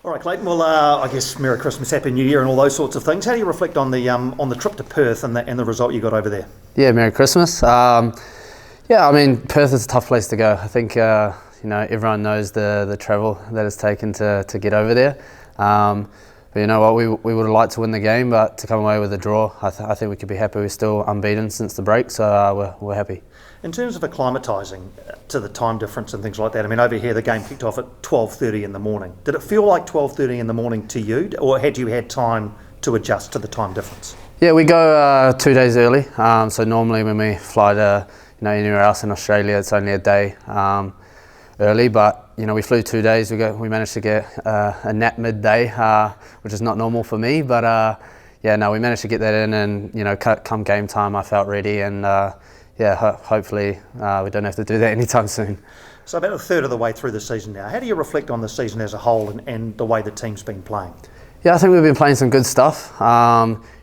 All right, Clayton. Well, I guess Merry Christmas, Happy New Year, and all those sorts of things. How do you reflect on the trip to Perth and the result you got over there? Yeah, Merry Christmas. Yeah, I mean, Perth is a tough place to go. I think everyone knows the travel that it's taken to get over there. But you know what, we would have liked to win the game, but to come away with a draw, I think we could be happy. We're still unbeaten since the break, so we're happy. In terms of acclimatising to the time difference and things like that, I mean, over here the game kicked off at 12:30 in the morning. Did it feel like 12:30 in the morning to you, or had you had time to adjust to the time difference? Yeah, we go 2 days early. So normally when we fly to anywhere else in Australia, it's only a day early. But we flew 2 days. We managed to get a nap midday, which is not normal for me. But we managed to get that in, and come game time, I felt ready, and hopefully we don't have to do that anytime soon. So about a third of the way through the season now. How do you reflect on the season as a whole and the way the team's been playing? Yeah, I think we've been playing some good stuff.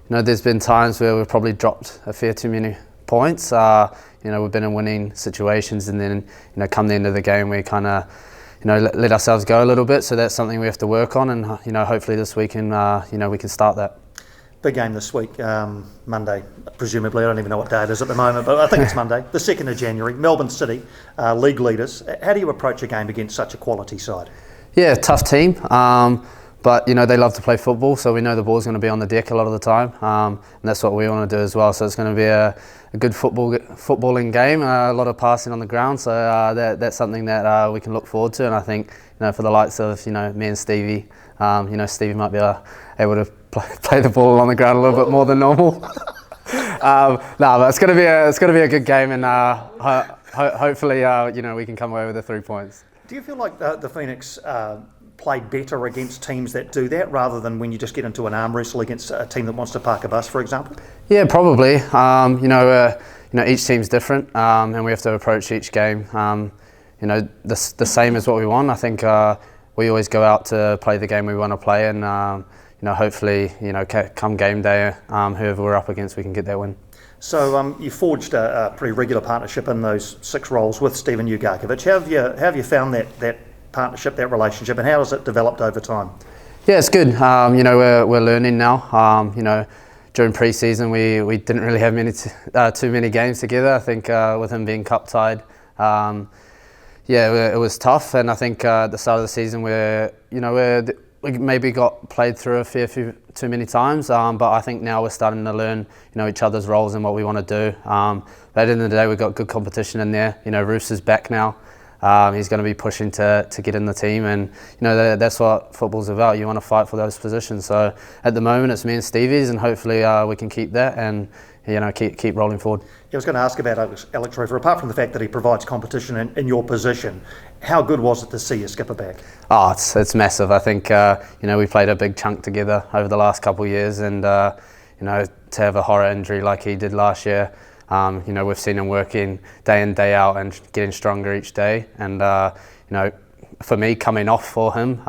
There's been times where we've probably dropped a fair too many points. We've been in winning situations, and then come the end of the game, we kind of let ourselves go a little bit. So that's something we have to work on, and hopefully this week we can start that. Big game this week, Monday, presumably. I don't even know what day it is at the moment, but I think it's Monday, the 2nd of January. Melbourne City, league leaders. How do you approach a game against such a quality side? Yeah, tough team. But they love to play football, so we know the ball's going to be on the deck a lot of the time, and that's what we want to do as well. So it's going to be a good footballing game, a lot of passing on the ground. So that's something that we can look forward to, and I think for the likes of me and Stevie, Stevie might be able to play the ball on the ground a little bit more than normal. But it's going to be a good game, and hopefully we can come away with the 3 points. Do you feel like the Phoenix played better against teams that do that, rather than when you just get into an arm wrestle against a team that wants to park a bus, for example? Yeah, probably. Each team's different, and we have to approach each game the same as what we want. I think we always go out to play the game we want to play, and hopefully come game day, whoever we're up against, we can get that win. So you forged a pretty regular partnership in those 6 roles with Stephen Ugarkovic. How have you found that partnership, that relationship, and how has it developed over time? Yeah, it's good. We're learning now. During pre-season we didn't really have too many games together. I think with him being cup tied, it was tough. And I think at the start of the season we maybe got played through a fair few too many times. But I think now we're starting to learn each other's roles and what we want to do. But at the end of the day, we've got good competition in there. Roos is back now. He's going to be pushing to get in the team, and that's what football's about. You want to fight for those positions. So at the moment it's me and Stevie's, and hopefully we can keep that and keep rolling forward. I was going to ask about Alex River. Apart from the fact that he provides competition in your position, how good was it to see you skipper back? Oh, it's massive. I think we played a big chunk together over the last couple of years, and to have a horror injury like he did last year. We've seen him working day in, day out, and getting stronger each day. And for me, coming off for him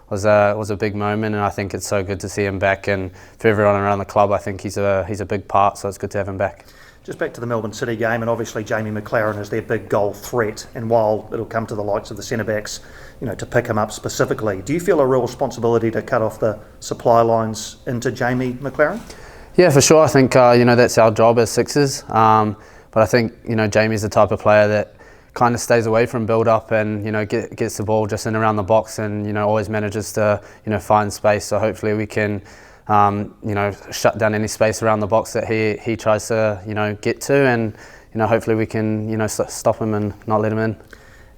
was a big moment, and I think it's so good to see him back. And for everyone around the club, I think he's a big part. So it's good to have him back. Just back to the Melbourne City game, and obviously Jamie Maclaren is their big goal threat. And while it'll come to the likes of the centre backs, to pick him up specifically, do you feel a real responsibility to cut off the supply lines into Jamie Maclaren? Yeah, for sure. I think that's our job as sixers. But I think Jamie's the type of player that kind of stays away from build-up and gets the ball just in around the box, and always manages to find space. So hopefully we can shut down any space around the box that he tries to get to, and hopefully we can stop him and not let him in.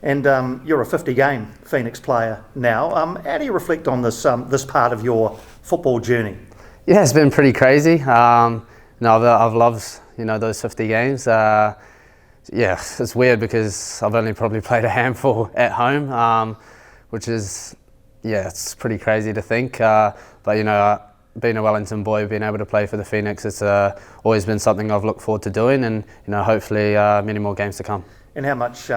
And you're a 50-game Phoenix player now. How do you reflect on this part of your football journey? Yeah, it's been pretty crazy. I've loved those 50 games. It's weird because I've only probably played a handful at home, which is it's pretty crazy to think. But being a Wellington boy, being able to play for the Phoenix, it's always been something I've looked forward to doing, and hopefully many more games to come. And how much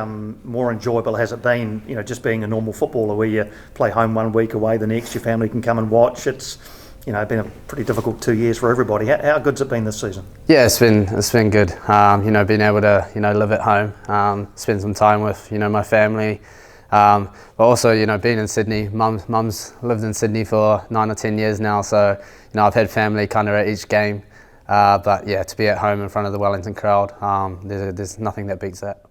more enjoyable has it been, just being a normal footballer, where you play home one week, away the next, your family can come and watch? It's been a pretty difficult 2 years for everybody. How good's it been this season? Yeah, it's been good. Being able to live at home, spend some time with my family, But also, you know, being in Sydney, mum's lived in Sydney for 9 or 10 years now, so you know I've had family kind of at each game. But yeah, to be at home in front of the Wellington crowd, there's nothing that beats that.